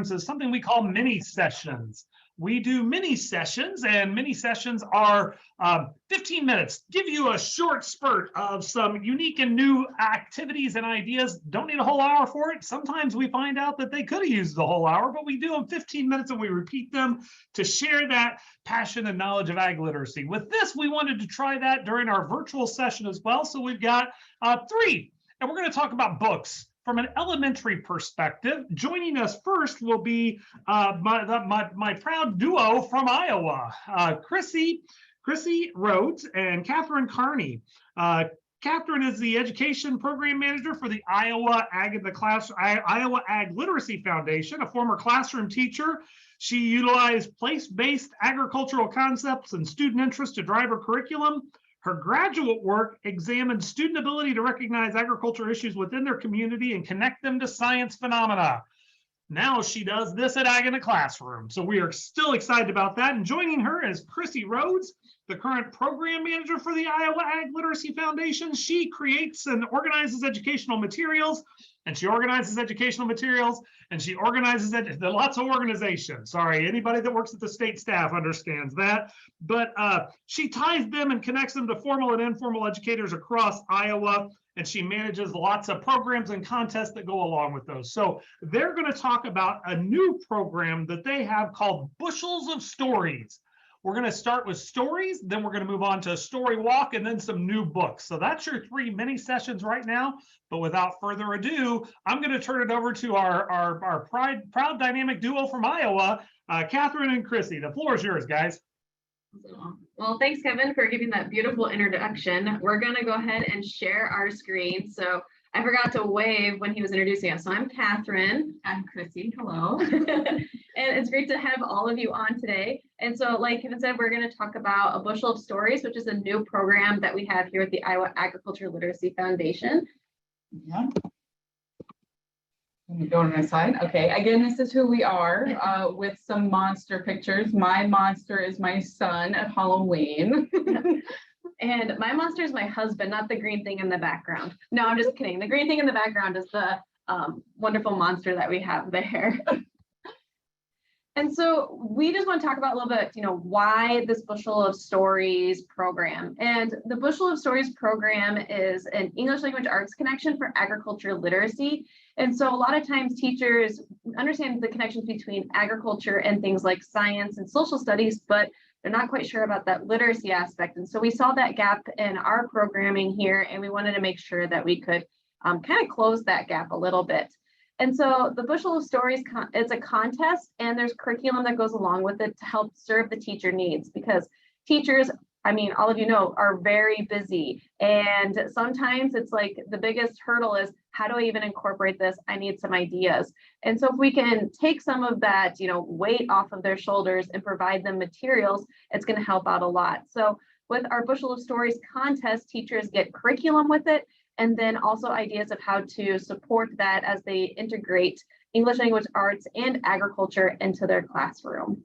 is something we call mini sessions. We do mini sessions, and mini sessions are 15 minutes, give you a short spurt of some unique and new activities and ideas. Don't need a whole hour for it. Sometimes we find out that they could have used the whole hour, but we do them 15 minutes and we repeat them to share that passion and knowledge of ag literacy. With this, we wanted to try that during our virtual session as well. So we've got 3, and we're going to talk about books from an elementary perspective. Joining us first will be my proud duo from Iowa, Chrissy Rhodes and Cathryn Carney. Cathryn is the Education Program Manager for the Iowa Ag Literacy Foundation, a former classroom teacher. She utilized place-based agricultural concepts and student interest to drive her curriculum. Her graduate work examined student ability to recognize agriculture issues within their community and connect them to science phenomena. Now she does this at Ag in the Classroom. So we are still excited about that. And joining her is Chrissy Rhodes, the current program manager for the Iowa Ag Literacy Foundation. She creates and organizes educational materials, and she organizes educational materials, and she organizes it. Lots of organization. Sorry, anybody that works at the state staff understands that. But she ties them and connects them to formal and informal educators across Iowa, and she manages lots of programs and contests that go along with those. So they're going to talk about a new program that they have called Bushels of Stories. We're going to start with stories, then we're going to move on to Storywalk, and then some new books. So that's your 3 mini sessions right now. But without further ado, I'm going to turn it over to our proud dynamic duo from Iowa, Cathryn and Chrissy. The floor is yours, guys. Well, thanks, Kevin, for giving that beautiful introduction. We're going to go ahead and share our screen. So I forgot to wave when he was introducing us. So I'm Cathryn. I'm Chrissy. Hello. And it's great to have all of you on today. And so, like Kevin said, we're going to talk about a Bushel of Stories, which is a new program that we have here at the Iowa Agriculture Literacy Foundation. Yeah. Let me go to my slide. Okay, again, this is who we are with some monster pictures. My monster is my son at Halloween. And my monster is my husband, not the green thing in the background. No, I'm just kidding. The green thing in the background is the wonderful monster that we have there. And so we just want to talk about a little bit, why this Bushel of Stories program. And the Bushel of Stories program is an English language arts connection for agriculture literacy. And so a lot of times teachers understand the connections between agriculture and things like science and social studies, but they're not quite sure about that literacy aspect. And so we saw that gap in our programming here, and we wanted to make sure that we could kind of close that gap a little bit. And so the Bushel of Stories, it's a contest, and there's curriculum that goes along with it to help serve the teacher needs, because teachers, all of you know, are very busy. And sometimes it's like the biggest hurdle is, how do I even incorporate this? I need some ideas. And so if we can take some of that, weight off of their shoulders and provide them materials, it's going to help out a lot. So with our Bushel of Stories contest, teachers get curriculum with it, and then also ideas of how to support that as they integrate English language arts and agriculture into their classroom.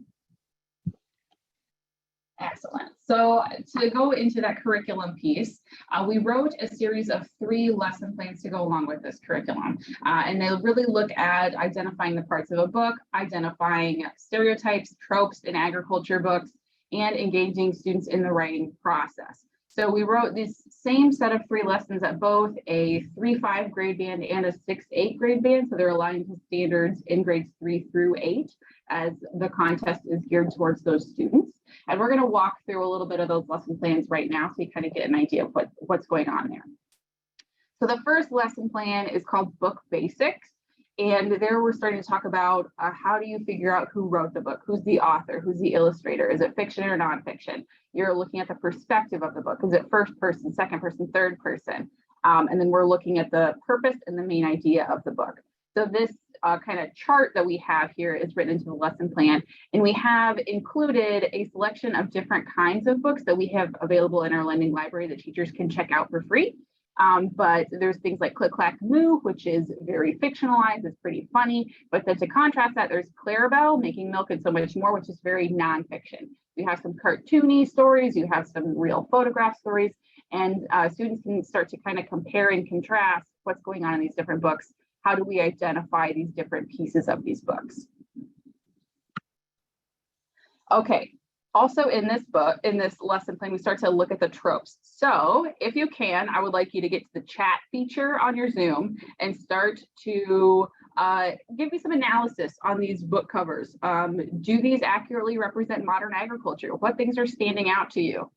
Excellent. So to go into that curriculum piece, we wrote a series of 3 lesson plans to go along with this curriculum. And they really look at identifying the parts of a book, identifying stereotypes, tropes in agriculture books, and engaging students in the writing process. So we wrote this same set of 3 lessons at both a 3-5 grade band and a 6-8 grade band. So they're aligned to standards in grades 3 through 8, as the contest is geared towards those students. And we're going to walk through a little bit of those lesson plans right now, so you kind of get an idea of what's going on there. So the first lesson plan is called Book Basics. And there we're starting to talk about how do you figure out who wrote the book, who's the author, who's the illustrator, is it fiction or nonfiction? You're looking at the perspective of the book. Is it first person, second person, third person? And then we're looking at the purpose and the main idea of the book. So this kind of chart that we have here is written into the lesson plan, and we have included a selection of different kinds of books that we have available in our lending library that teachers can check out for free. But there's things like Click Clack Moo, which is very fictionalized, it's pretty funny. But then to contrast that, there's Clarabelle, Making Milk and So Much More, which is very nonfiction. You have some cartoony stories, you have some real photograph stories, and students can start to kind of compare and contrast what's going on in these different books. How do we identify these different pieces of these books? Okay. Also in this book, in this lesson plan, we start to look at the tropes. So if you can, I would like you to get to the chat feature on your Zoom and start to give me some analysis on these book covers. Do these accurately represent modern agriculture? What things are standing out to you?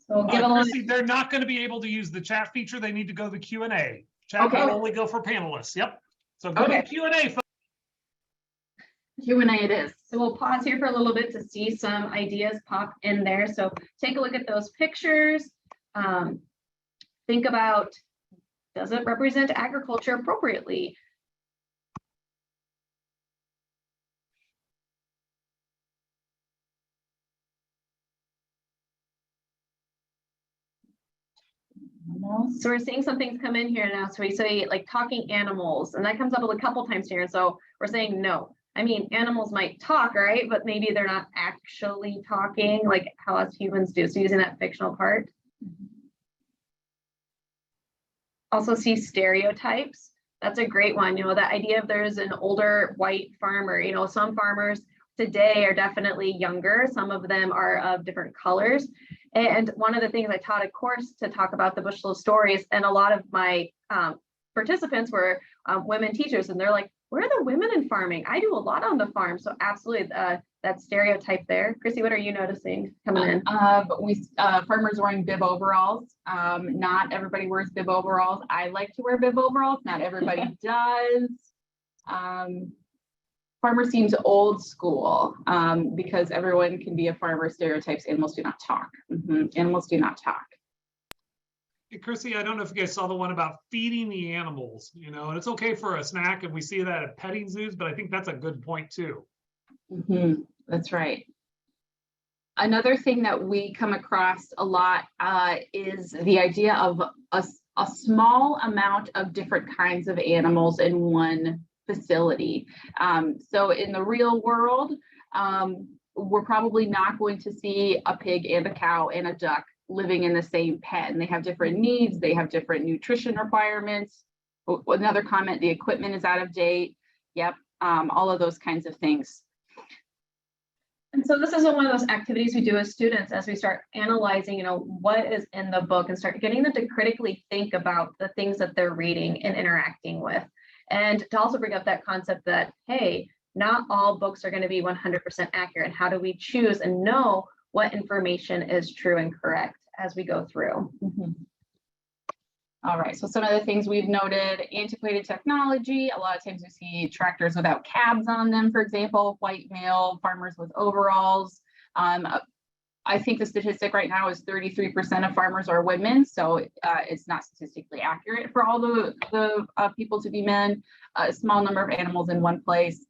So give a little. Chrissy, they're not going to be able to use the chat feature. They need to go to the Q&A. Chat Okay. will only go for panelists. Yep. So go to Okay. the Q&A. Q&A it is. So we'll pause here for a little bit to see some ideas pop in there. So take a look at those pictures. Think about, does it represent agriculture appropriately? So we're seeing some things come in here now. So we say like talking animals, and that comes up a couple times here. So we're saying no. I mean, animals might talk, right? But maybe they're not actually talking like how us humans do. So using that fictional part. Also see stereotypes. That's a great one. You know, that idea of there's an older white farmer, you know, some farmers today are definitely younger. Some of them are of different colors. And one of the things I taught a course to talk about the Bushel of Stories, and a lot of my participants were women teachers, and they're like, where are the women in farming? I do a lot on the farm. So absolutely that stereotype there. Chrissy, what are you noticing coming in? Farmers wearing bib overalls. Not everybody wears bib overalls. I like to wear bib overalls. Not everybody does. Farmer seems old school because everyone can be a farmer. Stereotypes. Animals do not talk. Animals do not talk. Hey, Chrissy, I don't know if you guys saw the one about feeding the animals, you know, and it's okay for a snack, and we see that at petting zoos, but I think that's a good point too. That's right. Another thing that we come across a lot is the idea of a small amount of different kinds of animals in one facility. So in the real world, we're probably not going to see a pig and a cow and a duck living in the same pen. They have different needs. They have different nutrition requirements. Another comment, the equipment is out of date. Yep, all of those kinds of things. And so this is one of those activities we do as students as we start analyzing, you know, what is in the book and start getting them to critically think about the things that they're reading and interacting with. And to also bring up that concept that, hey, not all books are going to be 100% accurate. How do we choose and know what information is true and correct as we go through? All right, so some of the things we've noted: antiquated technology. A lot of times we see tractors without cabs on them, for example, white male farmers with overalls. I think the statistic right now is 33% of farmers are women, so it's not statistically accurate for all the people to be men. A small number of animals in one place.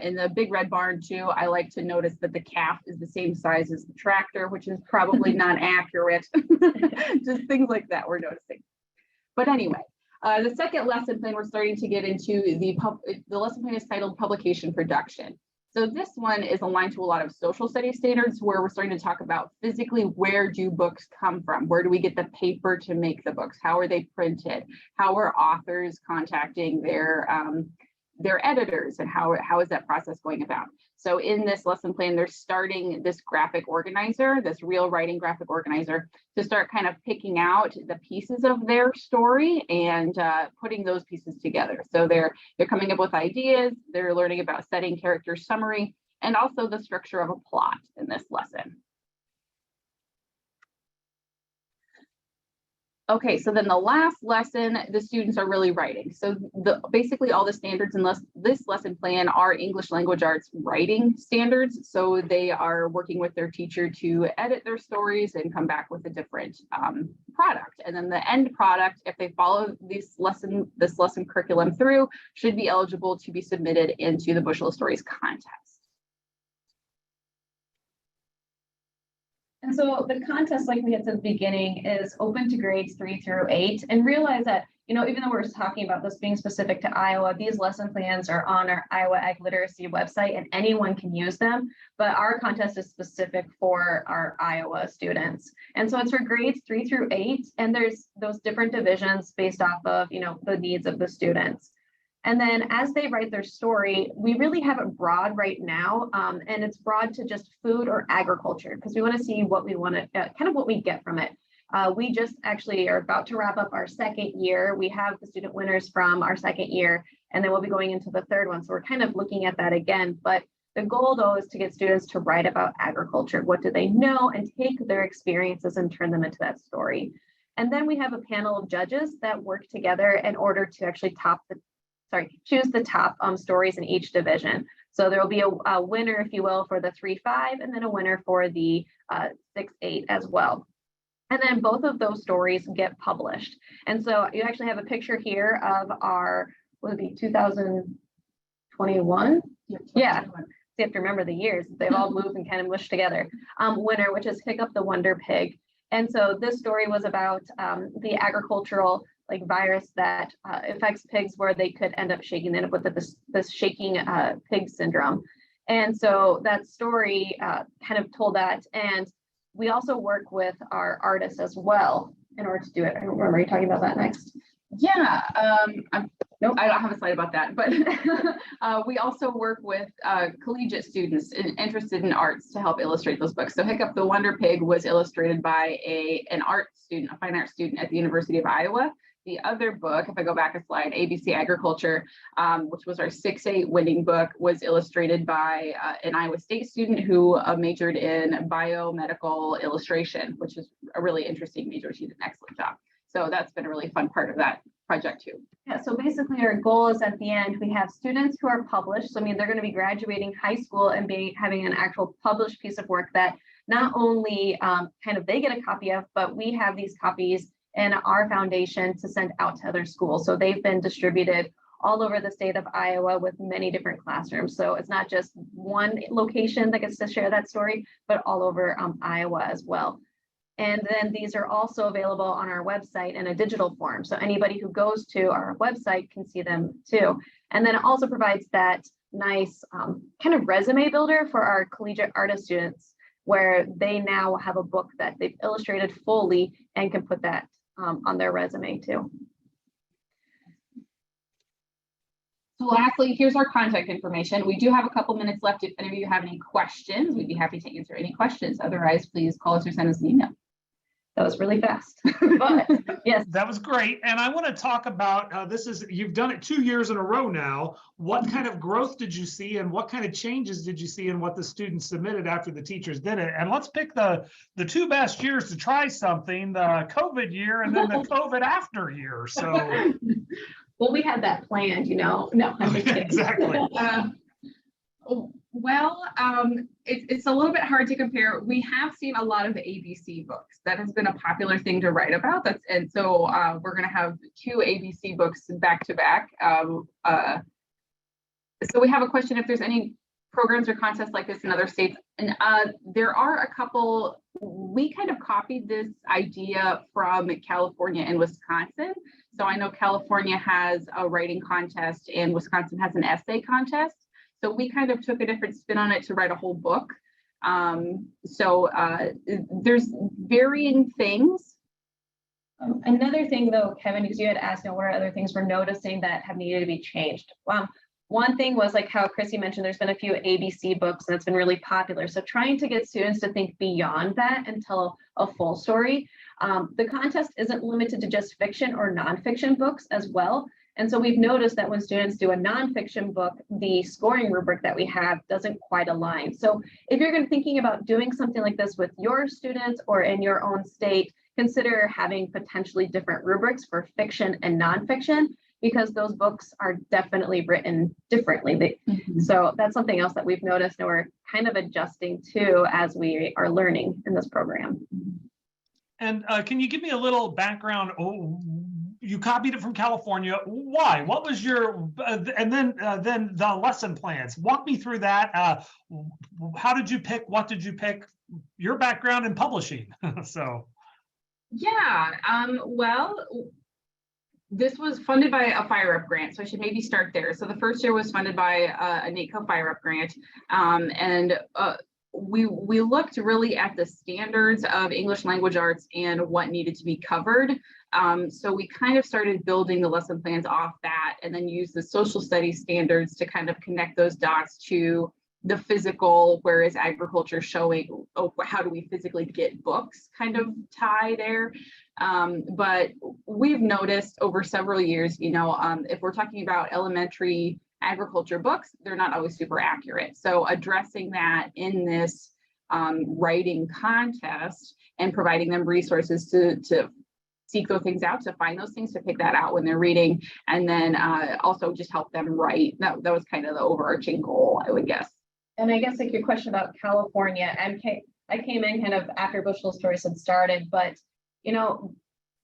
In the big red barn too, I like to notice that the calf is the same size as the tractor, which is probably not accurate. Just things like that we're noticing. But anyway, the second lesson plan, we're starting to get into the lesson plan is titled Publication Production. So this one is aligned to a lot of social studies standards where we're starting to talk about physically, where do books come from? Where do we get the paper to make the books? How are they printed? How are authors contacting their editors, and how is that process going about? So in this lesson plan, they're starting this graphic organizer, this real writing graphic organizer, to start kind of picking out the pieces of their story and putting those pieces together. So they're coming up with ideas, they're learning about setting, character summary, and also the structure of a plot in this lesson. Okay, so then the last lesson, the students are really writing. So basically all the standards in this lesson plan are English language arts writing standards. So they are working with their teacher to edit their stories and come back with a different product. And then the end product, if they follow this lesson curriculum through, should be eligible to be submitted into the Bushel of Stories contest. And so the contest, like we had said at the beginning, is open to grades 3 through 8, and realize that, you know, even though we're talking about this being specific to Iowa, these lesson plans are on our Iowa Ag Literacy website and anyone can use them, but our contest is specific for our Iowa students. And so it's for grades 3 through 8, and there's those different divisions based off of, you know, the needs of the students. And then as they write their story, we really have it broad right now, and it's broad to just food or agriculture, because we want to see what we want to, kind of what we get from it. We just actually are about to wrap up our second year. We have the student winners from our second year, and then we'll be going into the third one. So we're kind of looking at that again. But the goal, though, is to get students to write about agriculture. What do they know? And take their experiences and turn them into that story. And then we have a panel of judges that work together in order to actually choose the top stories in each division. So there will be a winner, if you will, for the 3-5, and then a winner for the 6-8 as well. And then both of those stories get published. And so you actually have a picture here of our, what would it be, 2021? Yeah. You have to remember the years. They've all moved and kind of mushed together. Winner, which is Pick Up the Wonder Pig. And so this story was about the agricultural virus that affects pigs, where they could end up shaking. They end up with this shaking pig syndrome. And so that story kind of told that. And we also work with our artists as well in order to do it. I don't remember, are you talking about that next? Yeah, nope, I don't have a slide about that, but we also work with collegiate students interested in arts to help illustrate those books. So Pick Up the Wonder Pig was illustrated by an art student, a fine art student at the University of Iowa. The other book, if I go back a slide, ABC Agriculture, which was our 6-8 winning book, was illustrated by an Iowa State student who majored in biomedical illustration, which is a really interesting major. She did an excellent job. So that's been a really fun part of that project too. Yeah, so basically our goal is at the end, we have students who are published. So I mean, they're going to be graduating high school and having an actual published piece of work that not only kind of they get a copy of, but we have these copies in our foundation to send out to other schools. So they've been distributed all over the state of Iowa with many different classrooms. So it's not just one location that gets to share that story, but all over Iowa as well. And then these are also available on our website in a digital form. So anybody who goes to our website can see them too. And then it also provides that nice kind of resume builder for our collegiate artist students, where they now have a book that they've illustrated fully and can put that on their resume too. So lastly, here's our contact information. We do have a couple minutes left. If any of you have any questions, we'd be happy to answer any questions. Otherwise, please call us or send us an email. That was really fast, but yes. That was great. And I want to talk about, you've done it 2 years in a row now. What kind of growth did you see, and what kind of changes did you see in what the students submitted after the teachers did it? And let's pick the 2 best years to try something, the COVID year and then the COVID after year. So. Well, we had that planned, No, I'm just kidding. Exactly. It's a little bit hard to compare. We have seen a lot of ABC books. That has been a popular thing to write about. So we're going to have 2 ABC books back to back. So we have a question if there's any programs or contests like this in other states. And there are a couple. We kind of copied this idea from California and Wisconsin. So I know California has a writing contest and Wisconsin has an essay contest. So we kind of took a different spin on it to write a whole book. There's varying things. Another thing though, Kevin, because you had asked, what are other things we're noticing that have needed to be changed? One thing was like how Chrissy mentioned, there's been a few ABC books and it's been really popular. So trying to get students to think beyond that and tell a full story. The contest isn't limited to just fiction or nonfiction books as well. And so we've noticed that when students do a nonfiction book, the scoring rubric that we have doesn't quite align. So if you're thinking about doing something like this with your students or in your own state, consider having potentially different rubrics for fiction and nonfiction, because those books are definitely written differently. So that's something else that we've noticed and we're kind of adjusting to as we are learning in this program. And can you give me a little background? You copied it from California. Why? What was your, and then the lesson plans. Walk me through that. How did you pick? What did you pick? Your background in publishing. So. Yeah, well, this was funded by a Fire Up grant, so I should maybe start there. So the first year was funded by a NATCO Fire Up grant, and we looked really at the standards of English language arts and what needed to be covered. So we kind of started building the lesson plans off that, and then used the social studies standards to kind of connect those dots to the physical, whereas agriculture showing, oh, how do we physically get books kind of tie there. But we've noticed over several years, if we're talking about elementary agriculture books, they're not always super accurate. So addressing that in this writing contest and providing them resources to seek those things out, to find those things, to pick that out when they're reading, and then also just help them write. That was kind of the overarching goal, I would guess. And I guess like your question about California, I came in kind of after Bushel of Stories had started, but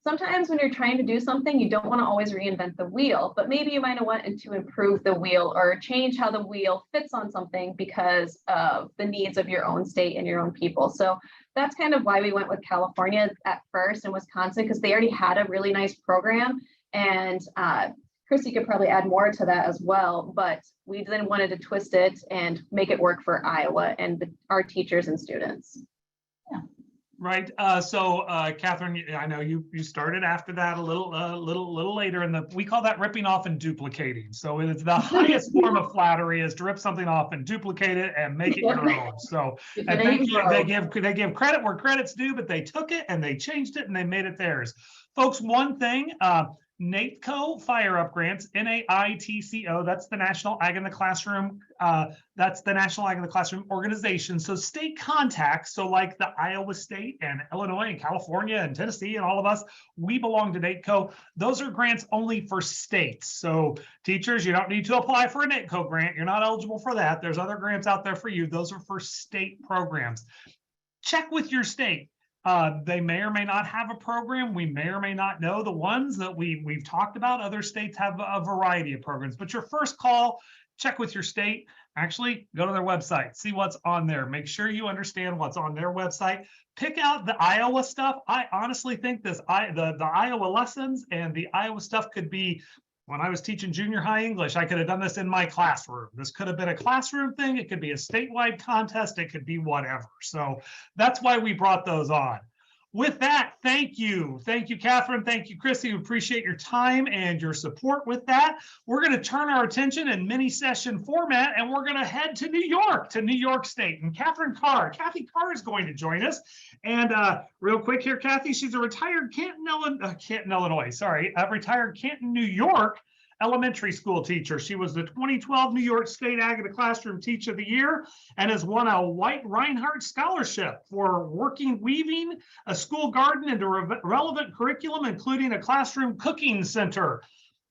sometimes when you're trying to do something, you don't want to always reinvent the wheel, but maybe you might have wanted to improve the wheel or change how the wheel fits on something because of the needs of your own state and your own people. So that's kind of why we went with California at first and Wisconsin, because they already had a really nice program. And Chrissy could probably add more to that as well, but we then wanted to twist it and make it work for Iowa and our teachers and students. Yeah. Right. So Cathryn, I know you started after that a little later, and we call that ripping off and duplicating. So it's the highest form of flattery is to rip something off and duplicate it and make it your own. So and thank you. They give credit where credit's due, but they took it and they changed it and they made it theirs. Folks, one thing, NAITCO Fire Up Grants, NAITCO, that's the National Ag in the Classroom. That's the National Ag in the Classroom organization. So state contacts, so like the Iowa State and Illinois and California and Tennessee and all of us, we belong to NAITCO. Those are grants only for states. So teachers, you don't need to apply for a NAITCO grant. You're not eligible for that. There's other grants out there for you. Those are for state programs. Check with your state. They may or may not have a program. We may or may not know the ones that we've talked about. Other states have a variety of programs, but your first call, check with your state. Actually, go to their website, see what's on there. Make sure you understand what's on their website. Pick out the Iowa stuff. I honestly think the Iowa lessons and the Iowa stuff could be, when I was teaching junior high English, I could have done this in my classroom. This could have been a classroom thing. It could be a statewide contest. It could be whatever. So that's why we brought those on. With that, thank you. Thank you, Cathryn. Thank you, Chrissy. We appreciate your time and your support with that. We're going to turn our attention in mini session format, and we're going to head to New York State. And Cathryn Carr, Carr is going to join us. And real quick here, Kathy, she's a retired Canton, New York elementary school teacher. She was the 2012 New York State Ag in the Classroom Teacher of the Year and has won a White Reinhardt Scholarship for weaving a school garden into relevant curriculum, including a classroom cooking center.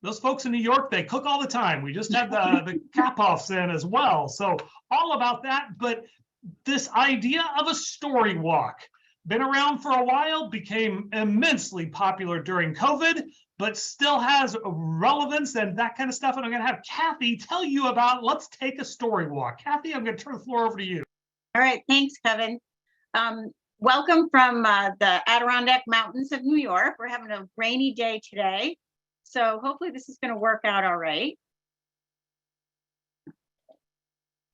Those folks in New York, they cook all the time. We just had the Kapoffs in as well. So all about that, but this idea of a story walk, been around for a while, became immensely popular during COVID, but still has relevance and that kind of stuff. And I'm going to have Kathy tell you about Let's Take a Story Walk. Kathy, I'm going to turn the floor over to you. All right, thanks, Kevin. Welcome from the Adirondack Mountains of New York. We're having a rainy day today, so hopefully this is going to work out all right.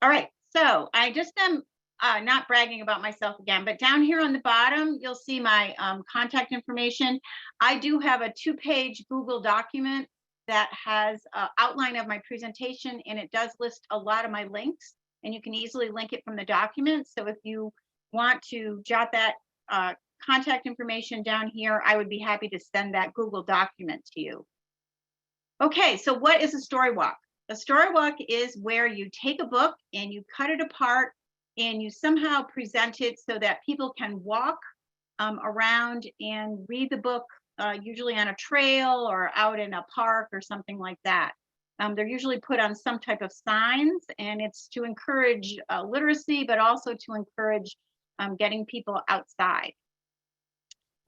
All right, so I just am not bragging about myself again, but down here on the bottom, you'll see my contact information. I do have a 2-page Google document that has an outline of my presentation, and it does list a lot of my links, and you can easily link it from the document. So if you want to jot that contact information down here, I would be happy to send that Google document to you. Okay, so what is a story walk? A story walk is where you take a book and you cut it apart and you somehow present it so that people can walk around and read the book, usually on a trail or out in a park or something like that. They're usually put on some type of signs, and it's to encourage literacy, but also to encourage getting people outside.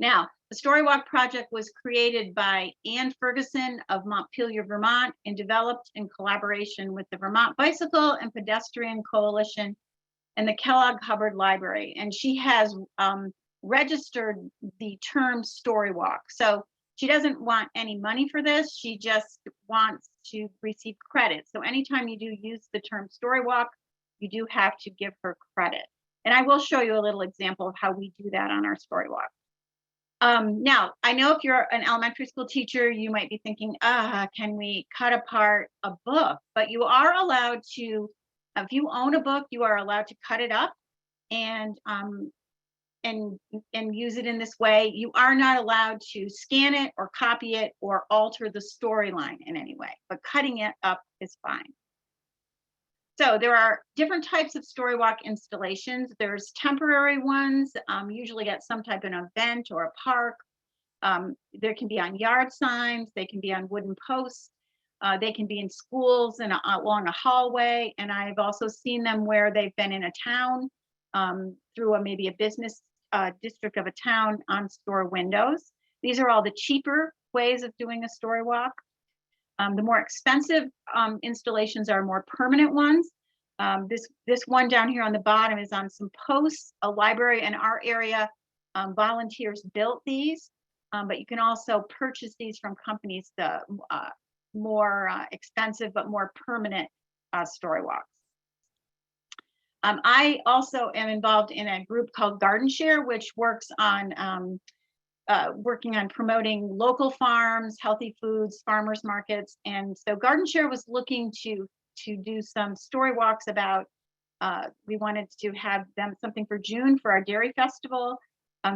Now, the Storywalk project was created by Ann Ferguson of Montpelier, Vermont, and developed in collaboration with the Vermont Bicycle and Pedestrian Coalition and the Kellogg Hubbard Library. And she has registered the term Storywalk. So she doesn't want any money for this. She just wants to receive credit. So anytime you do use the term Storywalk, you do have to give her credit. And I will show you a little example of how we do that on our Storywalk. Now, I know if you're an elementary school teacher, you might be thinking, can we cut apart a book? But you are allowed to, if you own a book, you are allowed to cut it up and use it in this way. You are not allowed to scan it or copy it or alter the storyline in any way, but cutting it up is fine. So there are different types of Storywalk installations. There's temporary ones, usually at some type of event or a park. There can be on yard signs, they can be on wooden posts, they can be in schools and along a hallway. And I've also seen them where they've been in a town through maybe a business district of a town on store windows. These are all the cheaper ways of doing a Storywalk. The more expensive installations are more permanent ones. This one down here on the bottom is on some posts. A library in our area, volunteers built these, but you can also purchase these from companies, the more expensive but more permanent Storywalks. I also am involved in a group called Garden Share, which works on working on promoting local farms, healthy foods, farmers markets. And so Garden Share was looking to do some Storywalks about, we wanted to have them something for June for our dairy festival,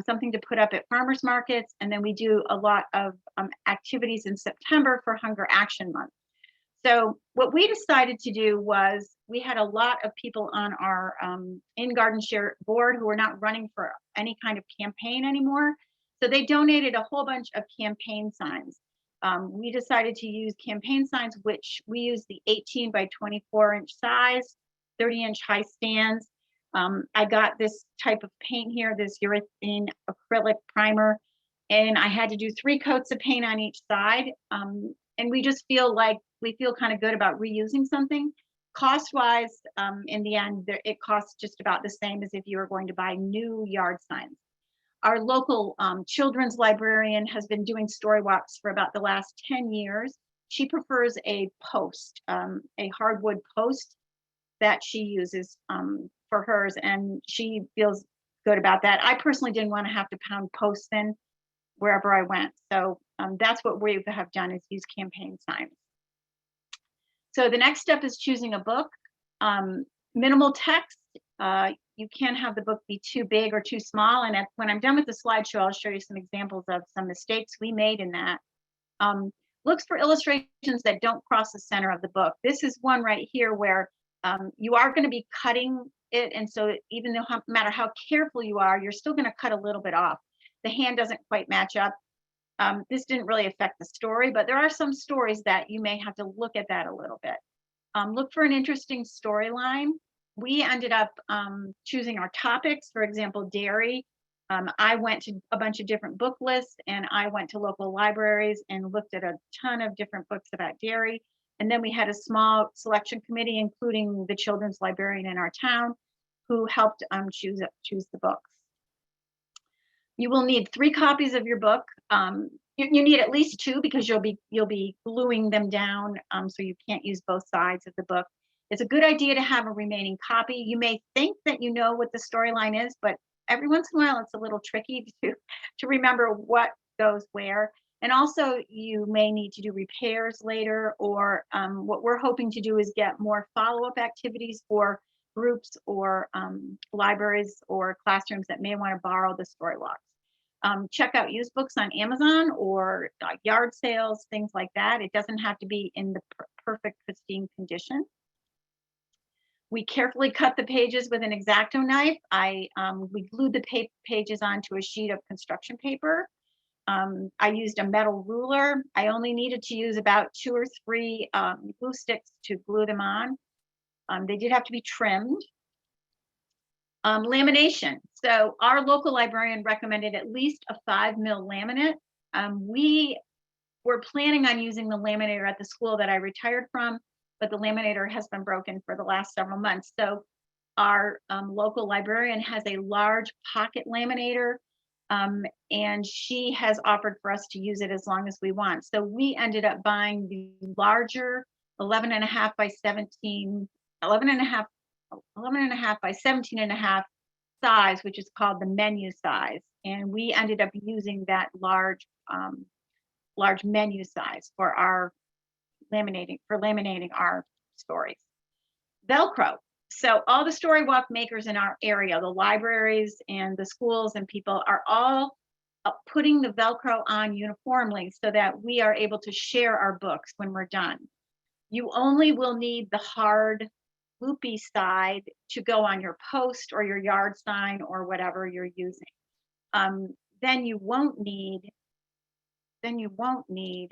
something to put up at farmers markets. And then we do a lot of activities in September for Hunger Action Month. So what we decided to do was, we had a lot of people on our in Garden Share board who were not running for any kind of campaign anymore. So they donated a whole bunch of campaign signs. We decided to use campaign signs, which we use the 18 by 24 inch size, 30-inch high stands. I got this type of paint here, this urethane acrylic primer, and I had to do 3 coats of paint on each side. And we just feel like, we feel kind of good about reusing something. Cost-wise, in the end, it costs just about the same as if you were going to buy new yard signs. Our local children's librarian has been doing Storywalks for about the last 10 years. She prefers a post, a hardwood post that she uses for hers, and she feels good about that. I personally didn't want to have to pound posts in wherever I went. So that's what we have done, is use campaign signs. So the next step is choosing a book. Minimal text. You can't have the book be too big or too small. And when I'm done with the slideshow, I'll show you some examples of some mistakes we made in that. Looks for illustrations that don't cross the center of the book. This is one right here where you are going to be cutting it. And so even though, no matter how careful you are, you're still going to cut a little bit off. The hand doesn't quite match up. This didn't really affect the story, but there are some stories that you may have to look at that a little bit. Look for an interesting storyline. We ended up choosing our topics, for example, dairy. I went to a bunch of different book lists, and I went to local libraries and looked at a ton of different books about dairy. And then we had a small selection committee, including the children's librarian in our town, who helped choose the books. You will need 3 copies of your book. You need at least 2, because you'll be gluing them down, so you can't use both sides of the book. It's a good idea to have a remaining copy. You may think that you know what the storyline is, but every once in a while it's a little tricky to remember what goes where. And also you may need to do repairs later, or what we're hoping to do is get more follow-up activities for groups or libraries or classrooms that may want to borrow the Storywalks. Check out used books on Amazon or yard sales, things like that. It doesn't have to be in the perfect, pristine condition. We carefully cut the pages with an X-Acto knife. We glued the pages onto a sheet of construction paper. I used a metal ruler. I only needed to use about 2 or 3 glue sticks to glue them on. They did have to be trimmed. Lamination. So our local librarian recommended at least a 5mm laminate. We were planning on using the laminator at the school that I retired from, but the laminator has been broken for the last several months. So our local librarian has a large pocket laminator, and she has offered for us to use it as long as we want. So we ended up buying the larger 11.5 by 17, 11.5 by 17.5 size, which is called the menu size. And we ended up using that large menu size for our laminating our stories. Velcro. So all the Storywalk makers in our area, the libraries and the schools and people are all putting the Velcro on uniformly so that we are able to share our books when we're done. You only will need the hard loopy side to go on your post or your yard sign or whatever you're using. Then you won't need, you won't need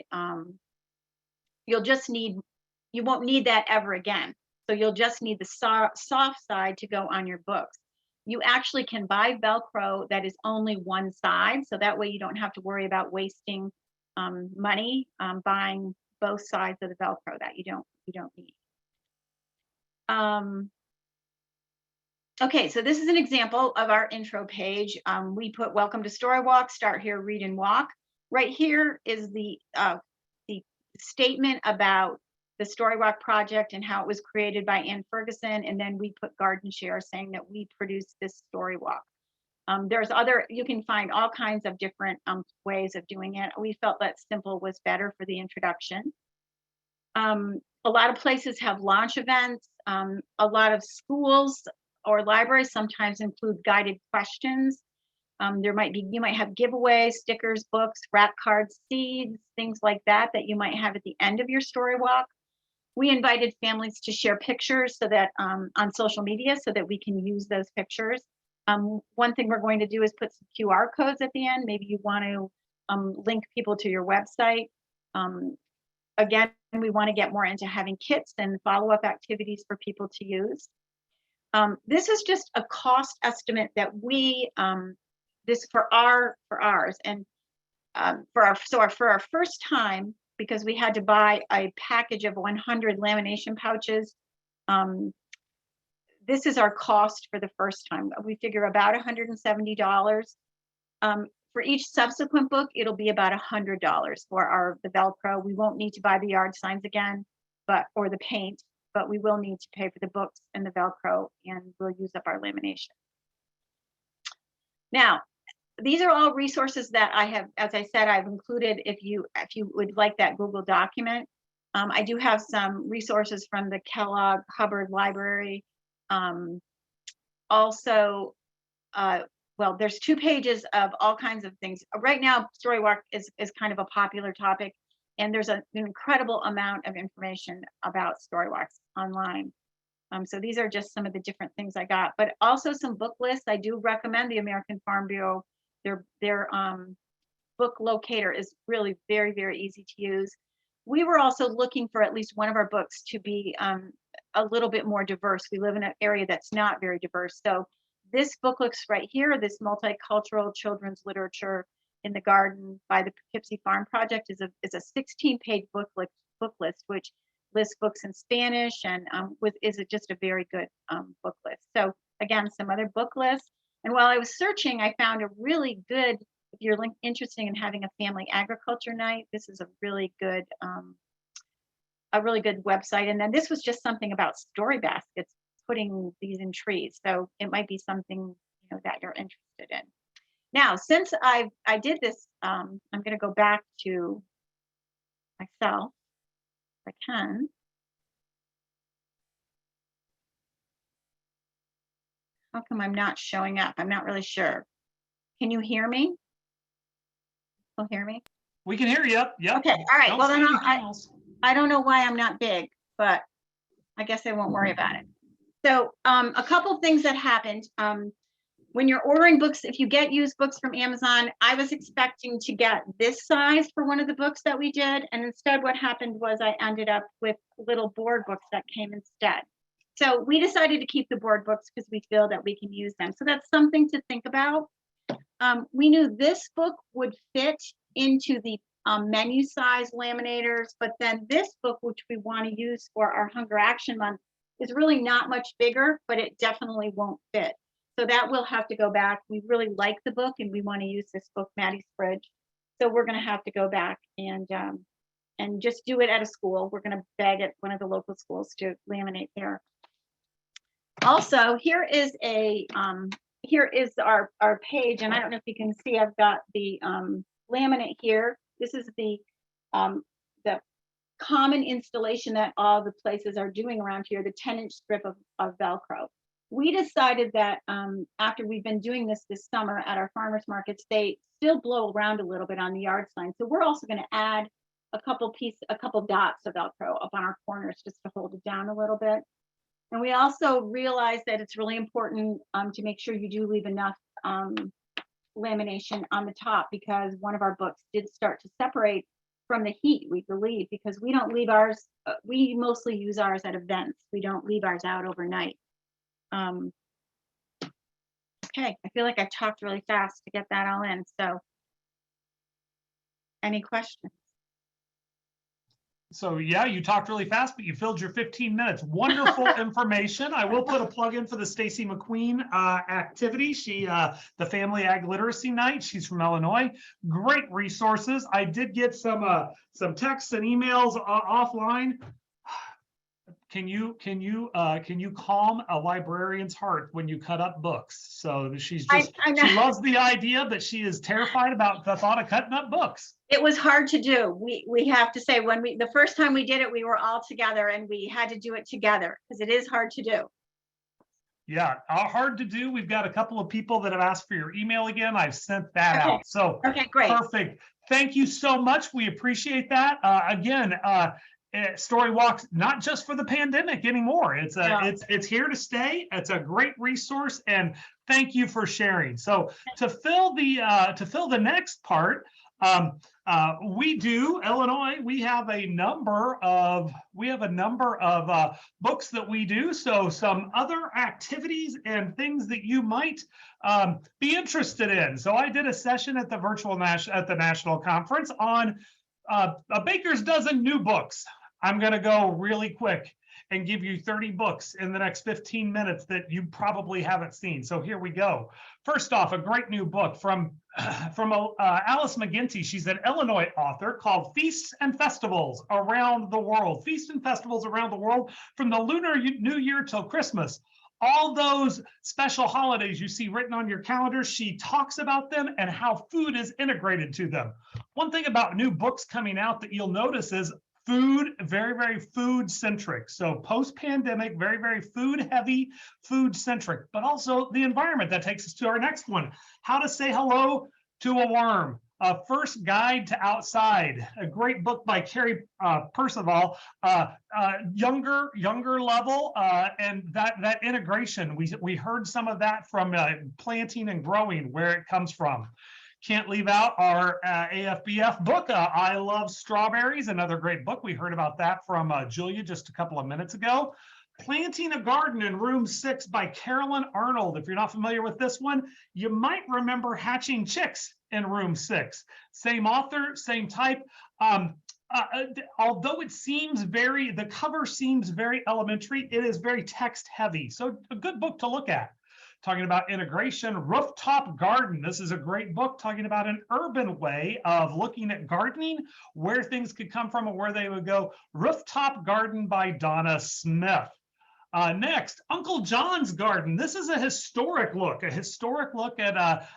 that ever again. So you'll just need the soft side to go on your books. You actually can buy Velcro that is only one side. So that way you don't have to worry about wasting money buying both sides of the Velcro that you don't need. Okay, so this is an example of our intro page. We put welcome to Storywalk, start here, read and walk. Right here is the statement about the Storywalk project and how it was created by Ann Ferguson. And then we put Garden Share saying that we produced this Storywalk. There's you can find all kinds of different ways of doing it. We felt that simple was better for the introduction. A lot of places have launch events. A lot of schools or libraries sometimes include guided questions. You might have giveaways, stickers, books, wrap cards, seeds, things like that you might have at the end of your Storywalk. We invited families to share pictures so that on social media so that we can use those pictures. One thing we're going to do is put some QR codes at the end. Maybe you want to link people to your website. Again, we want to get more into having kits and follow-up activities for people to use. This is just a cost estimate that we this for ours and for our first time, because we had to buy a package of 100 lamination pouches. This is our cost for the first time. We figure about $170. For each subsequent book, it'll be about $100 for the Velcro. We won't need to buy the yard signs again, or the paint, but we will need to pay for the books and the Velcro, and we'll use up our lamination. Now, these are all resources that I have, as I said, I've included if you would like that Google document. I do have some resources from the Kellogg Hubbard Library. Also, well, there's 2 pages of all kinds of things. Right now, Storywalk is kind of a popular topic, and there's an incredible amount of information about Storywalks online. So these are just some of the different things I got, but also some book lists. I do recommend the American Farm Bureau. Their book locator is really very, very easy to use. We were also looking for at least one of our books to be a little bit more diverse. We live in an area that's not very diverse. So this book looks right here, this multicultural children's literature in the garden by the Poughkeepsie Farm Project is a 16-page book list, which lists books in Spanish and is just a very good book list. So again, some other book lists. And while I was searching, I found a really good, if you're interested in having a family agriculture night, this is a really good website. And then this was just something about story baskets, putting these in trees. So it might be something that you're interested in. Now, since I did this, I'm going to go back to myself if I can. How come I'm not showing up? I'm not really sure. Can you hear me? You'll hear me? We can hear you. Yep. Okay. All right. Well, then I don't know why I'm not big, but I guess I won't worry about it. So a couple things that happened. When you're ordering books, if you get used books from Amazon, I was expecting to get this size for one of the books that we did. And instead what happened was I ended up with little board books that came instead. So we decided to keep the board books because we feel that we can use them. So that's something to think about. We knew this book would fit into the menu size laminators, but then this book, which we want to use for our Hunger Action Month, is really not much bigger, but it definitely won't fit. So that will have to go back. We really like the book and we want to use this book, Maddie's Fridge. So we're going to have to go back and just do it at a school. We're going to beg at one of the local schools to laminate there. Also, here is a here is our page, and I don't know if you can see, I've got the laminate here. This is the common installation that all the places are doing around here, the 10-inch strip of Velcro. We decided that after we've been doing this summer at our farmers markets, they still blow around a little bit on the yard sign. So we're also going to add a couple dots of Velcro up on our corners just to hold it down a little bit. And we also realized that it's really important to make sure you do leave enough lamination on the top, because one of our books did start to separate from the heat, we believe, because we don't leave ours, we mostly use ours at events. We don't leave ours out overnight. Okay, I feel like I talked really fast to get that all in. So any questions? So yeah, you talked really fast, but you filled your 15 minutes. Wonderful information. I will put a plug in for the Stacy McQueen activity. She, the Family Ag Literacy Night. She's from Illinois. Great resources. I did get some texts and emails offline. Can you calm a librarian's heart when you cut up books? So she's just, she loves the idea, but she is terrified about the thought of cutting up books. It was hard to do. We have to say, when the first time we did it, we were all together and we had to do it together because it is hard to do. Yeah, hard to do. We've got a couple of people that have asked for your email again. I've sent that out. So okay, great. Perfect. Thank you so much. We appreciate that. Again, Storywalk's not just for the pandemic anymore. It's here to stay. It's a great resource, and thank you for sharing. So to fill the next part, we do Illinois. We have a number of books that we do. So some other activities and things that you might be interested in. So I did a session at the national conference on a baker's dozen new books. I'm going to go really quick and give you 30 books in the next 15 minutes that you probably haven't seen. So here we go. First off, a great new book from Alice McGinty. She's an Illinois author, called Feasts and Festivals Around the World. Feasts and Festivals Around the World, from the Lunar New Year till Christmas. All those special holidays you see written on your calendar, she talks about them and how food is integrated to them. One thing about new books coming out that you'll notice is food, very, very food centric. So post-pandemic, very, very food heavy, food centric, but also the environment. That takes us to our next one. How to Say Hello to a Worm. A First Guide to Outside, a great book by Carrie Percival, younger level, and that integration. We heard some of that from planting and growing, where it comes from. Can't leave out our AFBF book, I Love Strawberries, another great book. We heard about that from Julia just a couple of minutes ago. Planting a Garden in Room 6 by Carolyn Arnold. If you're not familiar with this one, you might remember Hatching Chicks in Room 6. Same author, same type. Although the cover seems very elementary, it is very text heavy. So a good book to look at. Talking about integration, Rooftop Garden. This is a great book talking about an urban way of looking at gardening, where things could come from and where they would go. Rooftop Garden by Donna Smith. Next, Uncle John's Garden. This is a historic look at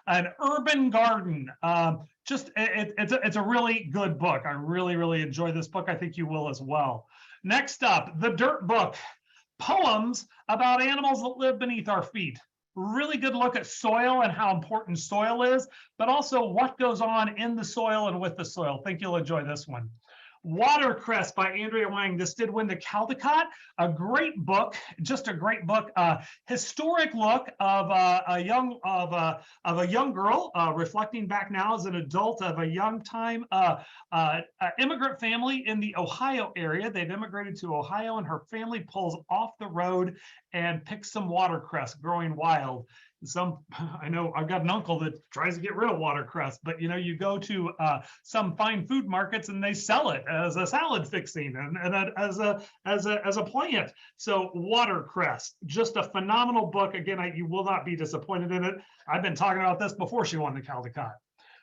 an urban garden. It's a really good book. I really, really enjoy this book. I think you will as well. Next up, The Dirt Book, poems about animals that live beneath our feet. Really good look at soil and how important soil is, but also what goes on in the soil and with the soil. Think you'll enjoy this one. Watercress by Andrea Wang. This did win the Caldecott. A great book, just a great book. Historic look of a young girl reflecting back now as an adult of a young time immigrant family in the Ohio area. They've immigrated to Ohio, and her family pulls off the road and picks some watercress growing wild. I know I've got an uncle that tries to get rid of watercress, but you go to some fine food markets and they sell it as a salad fixing and as a plant. So watercress, just a phenomenal book. Again, you will not be disappointed in it. I've been talking about this before she won the Caldecott.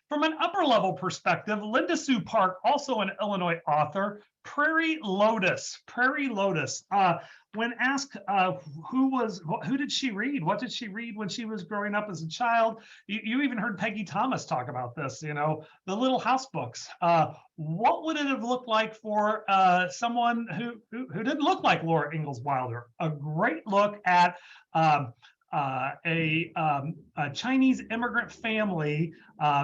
From an upper level perspective, Linda Sue Park, also an Illinois author, Prairie Lotus. Prairie Lotus. When asked who did she read? What did she read when she was growing up as a child? You even heard Peggy Thomas talk about this, the Little House books. What would it have looked like for someone who didn't look like Laura Ingalls Wilder? A great look at a Chinese immigrant family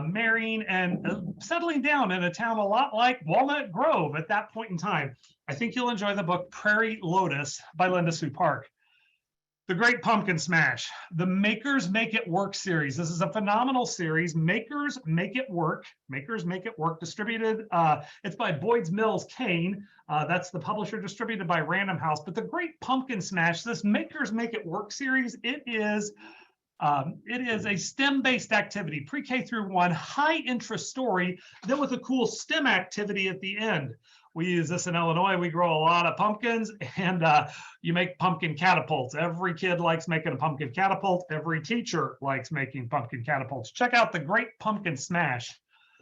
marrying and settling down in a town a lot like Walnut Grove at that point in time. I think you'll enjoy the book Prairie Lotus by Linda Sue Park. The Great Pumpkin Smash, the Makers Make It Work series. This is a phenomenal series. Makers Make It Work. Makers Make It Work, distributed. It's by Boyd's Mills Kane. That's the publisher, distributed by Random House. But the Great Pumpkin Smash, this Makers Make It Work series, it is a STEM-based activity, pre-K through 1, high-interest story, then with a cool STEM activity at the end. We use this in Illinois. We grow a lot of pumpkins, and you make pumpkin catapults. Every kid likes making a pumpkin catapult. Every teacher likes making pumpkin catapults. Check out The Great Pumpkin Smash.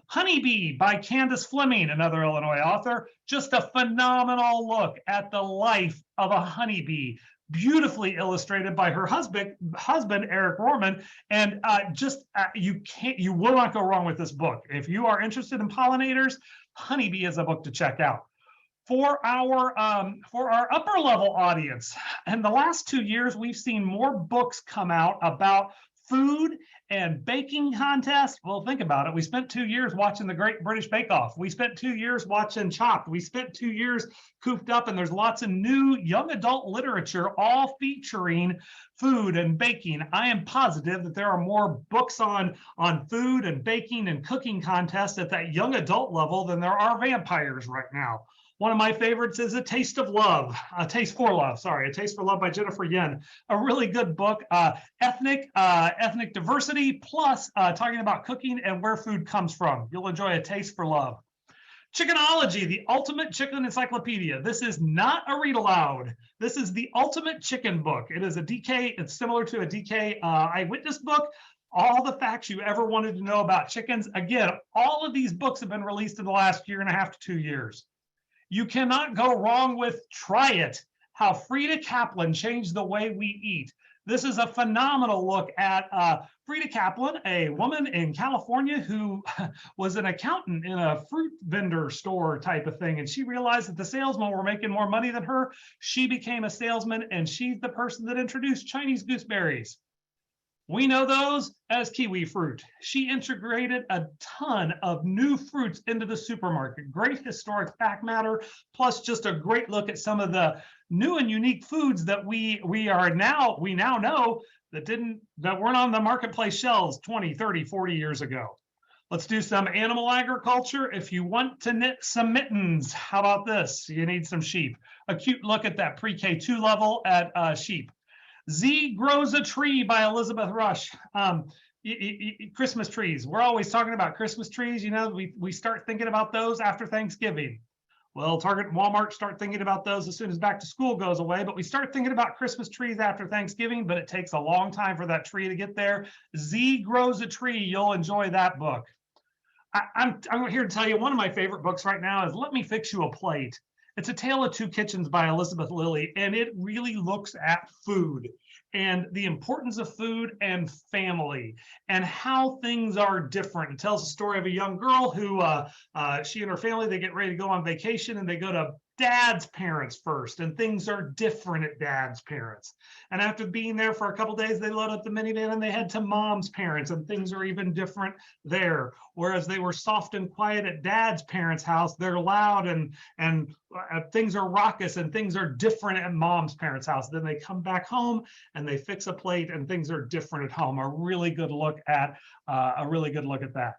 Honeybee by Candace Fleming, another Illinois author. Just a phenomenal look at the life of a honeybee. Beautifully illustrated by her husband Eric Rohrman, and you will not go wrong with this book. If you are interested in pollinators, Honeybee is a book to check out. For our upper level audience, in the last 2 years, we've seen more books come out about food and baking contests. Well, think about it. We spent 2 years watching the Great British Bake Off. We spent 2 years watching Chopped. We spent 2 years cooped up, and there's lots of new young adult literature all featuring food and baking. I am positive that there are more books on food and baking and cooking contests at that young adult level than there are vampires right now. One of my favorites is A Taste for Love by Jennifer Yen. A really good book, ethnic diversity, plus talking about cooking and where food comes from. You'll enjoy A Taste for Love. Chickenology, the ultimate chicken encyclopedia. This is not a read aloud. This is the ultimate chicken book. It is a DK, it's similar to a DK eyewitness book. All the facts you ever wanted to know about chickens. Again, all of these books have been released in the last 1.5 to 2 years. You cannot go wrong with Try It, How Frida Kaplan Changed the Way We Eat. This is a phenomenal look at Frida Kaplan, a woman in California who was an accountant in a fruit vendor store type of thing. And she realized that the salesmen were making more money than her. She became a salesman, and she's the person that introduced Chinese gooseberries. We know those as kiwi fruit. She integrated a ton of new fruits into the supermarket. Great historic fact matter, plus just a great look at some of the new and unique foods that we now know that weren't on the marketplace shelves 20, 30, 40 years ago. Let's do some animal agriculture. If you want to knit some mittens, how about this? You need some sheep. A cute look at that pre-K2 level at sheep. Z Grows a Tree by Elizabeth Rush. Christmas trees. We're always talking about Christmas trees. We start thinking about those after Thanksgiving. Well, Target and Walmart start thinking about those as soon as back to school goes away, but we start thinking about Christmas trees after Thanksgiving, but it takes a long time for that tree to get there. Z Grows a Tree. You'll enjoy that book. I'm here to tell you one of my favorite books right now is Let Me Fix You a Plate. It's A Tale of Two Kitchens by Elizabeth Lilly, and it really looks at food and the importance of food and family and how things are different. It tells the story of a young girl who, she and her family, they get ready to go on vacation, and they go to Dad's parents first, and things are different at Dad's parents. And after being there for a couple days, they load up the minivan and they head to Mom's parents, and things are even different there. Whereas they were soft and quiet at Dad's parents' house, they're loud and things are raucous, and things are different at Mom's parents' house. Then they come back home and they fix a plate, and things are different at home. A really good look at that.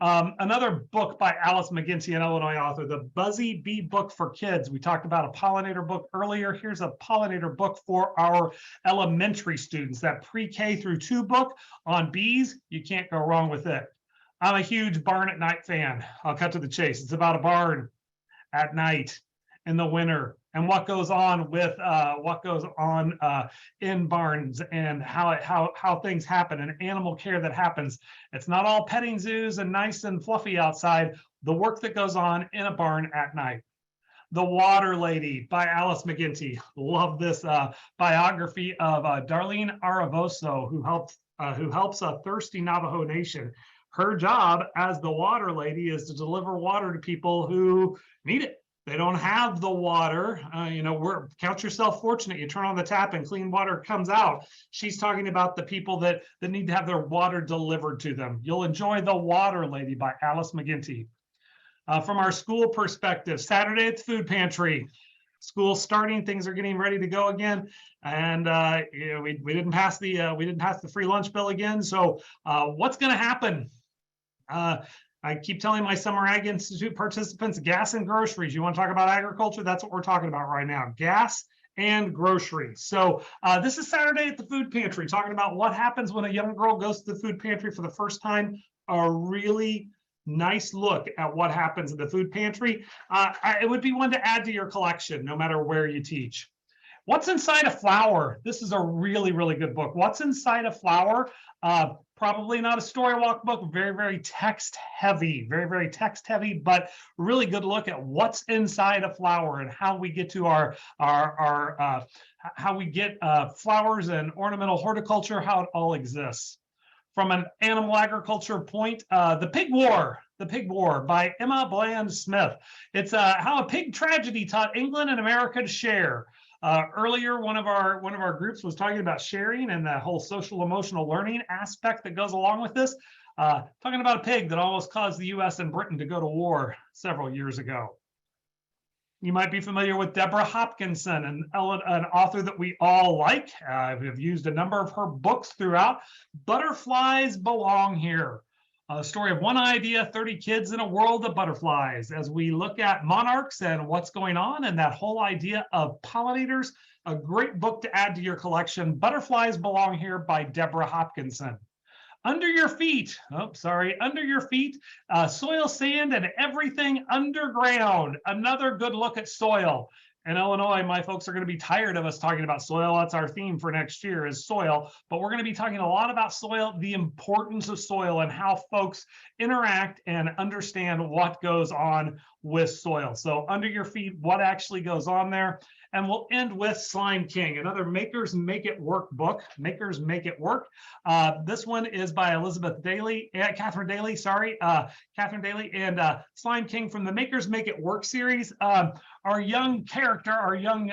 Another book by Alice McGinty, an Illinois author, The Buzzy Bee Book for Kids. We talked about a pollinator book earlier. Here's a pollinator book for our elementary students. That pre-K through 2 book on bees. You can't go wrong with it. I'm a huge Barn at Night fan. I'll cut to the chase. It's about a barn at night in the winter, and what goes on in barns, and how things happen, and animal care that happens. It's not all petting zoos and nice and fluffy outside. The work that goes on in a barn at night. The Water Lady by Alice McGinty. Love this biography of Darlene Aravoso, who helps a thirsty Navajo nation. Her job as the Water Lady is to deliver water to people who need it. They don't have the water. Count yourself fortunate. You turn on the tap and clean water comes out. She's talking about the people that need to have their water delivered to them. You'll enjoy The Water Lady by Alice McGinty. From our school perspective, Saturday at the food pantry. School's starting, things are getting ready to go again, and we didn't pass the free lunch bill again. So what's going to happen? I keep telling my Summer Ag Institute participants, gas and groceries. You want to talk about agriculture? That's what we're talking about right now, gas and groceries. So this is Saturday at the food pantry, talking about what happens when a young girl goes to the food pantry for the first time. A really nice look at what happens in the food pantry. It would be one to add to your collection, no matter where you teach. What's Inside a Flower? This is a really, really good book. What's Inside a Flower? Probably not a Storywalk book, very, very text heavy, very, very text heavy, but really good look at what's inside a flower and how we get to how we get flowers and ornamental horticulture, how it all exists. From an animal agriculture point, The Pig War by Emma Bland Smith. It's how a pig tragedy taught England and America to share. Earlier, one of our groups was talking about sharing and the whole social emotional learning aspect that goes along with this. Talking about a pig that almost caused the U.S. and Britain to go to war several years ago. You might be familiar with Deborah Hopkinson, an author that we all like. We've used a number of her books throughout. Butterflies Belong Here. A story of one idea, 30 kids in a world of butterflies, as we look at monarchs and what's going on and that whole idea of pollinators. A great book to add to your collection, Butterflies Belong Here by Deborah Hopkinson. Under Your Feet, Under Your Feet, Soil, Sand, and Everything Underground. Another good look at soil. In Illinois, my folks are going to be tired of us talking about soil. That's our theme for next year is soil. But we're going to be talking a lot about soil, the importance of soil, and how folks interact and understand what goes on with soil. So Under Your Feet, what actually goes on there. And we'll end with Slime King, another Makers Make It Work book. Makers Make It Work. This one is by Cathryn Daly, and Slime King from the Makers Make It Work series. Our young character, our young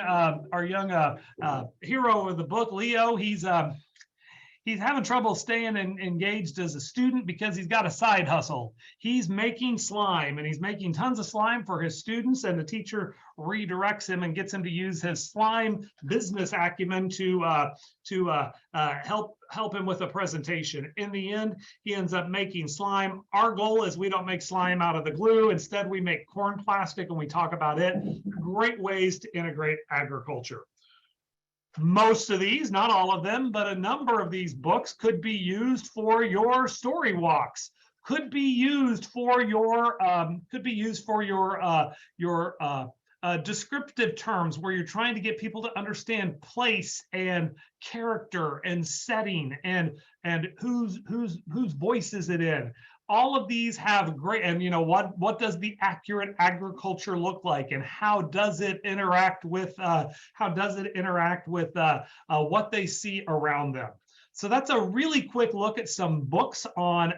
hero of the book, Leo, he's having trouble staying engaged as a student because he's got a side hustle. He's making slime, and he's making tons of slime for his students, and the teacher redirects him and gets him to use his slime business acumen to help him with a presentation. In the end, he ends up making slime. Our goal is we don't make slime out of the glue. Instead, we make corn plastic, and we talk about it. Great ways to integrate agriculture. Most of these, not all of them, but a number of these books could be used for your story walks, could be used for your descriptive terms where you're trying to get people to understand place and character and setting and whose voice is it in. All of these have great, and what does the accurate agriculture look like, and how does it interact with what they see around them? So that's a really quick look at some books on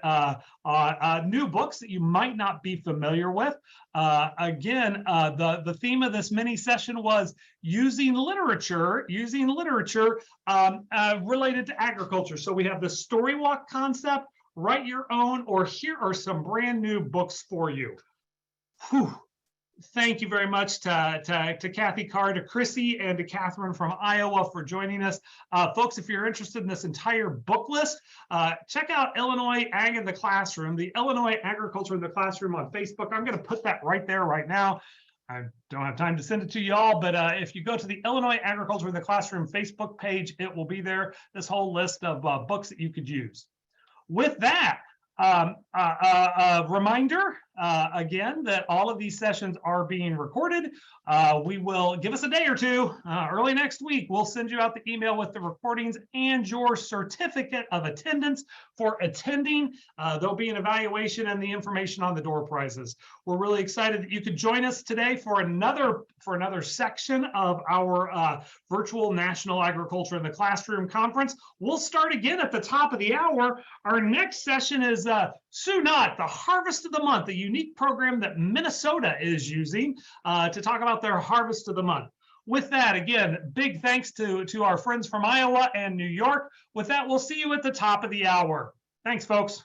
new books that you might not be familiar with. Again, the theme of this mini session was using literature related to agriculture. So we have the Storywalk concept. Write your own, or here are some brand new books for you. Whew. Thank you very much to Kathy Carr, to Chrissy, and to Cathryn from Iowa for joining us. Folks, if you're interested in this entire book list, check out Illinois Ag in the Classroom, the Illinois Agriculture in the Classroom on Facebook. I'm going to put that right there right now. I don't have time to send it to you all, but if you go to the Illinois Agriculture in the Classroom Facebook page, it will be there, this whole list of books that you could use. With that, a reminder, again that all of these sessions are being recorded. We will give us a day or two. Early next week, we'll send you out the email with the recordings and your certificate of attendance for attending. There'll be an evaluation and the information on the door prizes. We're really excited that you could join us today for another section of our virtual National Agriculture in the Classroom conference. We'll start again at the top of the hour. Our next session is Sunat, the Harvest of the Month, a unique program that Minnesota is using to talk about their Harvest of the Month. With that, again, big thanks to our friends from Iowa and New York. With that, we'll see you at the top of the hour. Thanks, folks.